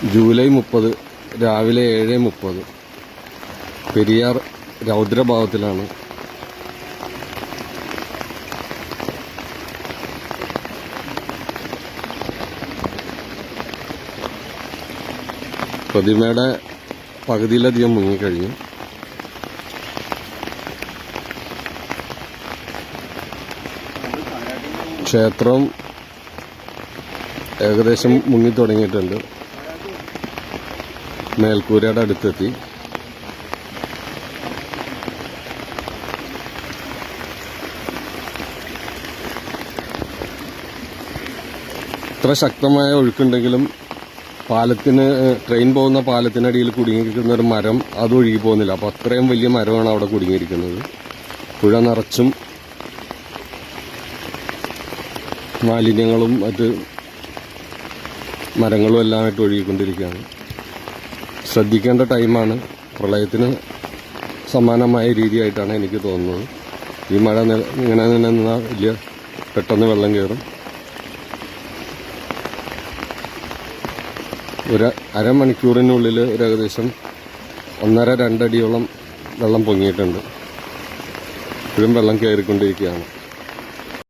July 30 രാവിലെ 7:30 പെരിയാർ രൗദ്രഭാവത്തിലാണ്. പ്രതിമയുടെ പകുതിയിലധികം മുങ്ങിക്കഴിഞ്ഞു. ക്ഷേത്രം ഏകദേശം മുങ്ങിത്തുടങ്ങിയിട്ടുണ്ട്. മേൽക്കൂരയുടെ അടുത്തെത്തി. ഇത്ര ശക്തമായ ഒഴുക്കുണ്ടെങ്കിലും ട്രെയിൻ പോകുന്ന പാലത്തിനടിയിൽ കുടുങ്ങിയിരിക്കുന്ന ഒരു മരം അത് ഒഴുകി പോകുന്നില്ല. അപ്പോൾ അത്രയും വലിയ മരമാണ് അവിടെ കുടുങ്ങിയിരിക്കുന്നത്. പുഴ നിറച്ചും മാലിന്യങ്ങളും മറ്റ് മരങ്ങളും എല്ലാമായിട്ട് ഒഴുകിക്കൊണ്ടിരിക്കുകയാണ്. ശ്രദ്ധിക്കേണ്ട ടൈമാണ്. പ്രളയത്തിന് സമാനമായ രീതിയായിട്ടാണ് എനിക്ക് തോന്നുന്നത്. ഈ മഴ ഇങ്ങനെ നിന്നാൽ വലിയ പെട്ടെന്ന് വെള്ളം കയറും. ഒരു അരമണിക്കൂറിനുള്ളിൽ ഏകദേശം 1.5-2 അടിയോളം വെള്ളം പൊങ്ങിയിട്ടുണ്ട്. ഇപ്പോഴും വെള്ളം കയറിക്കൊണ്ടിരിക്കുകയാണ്.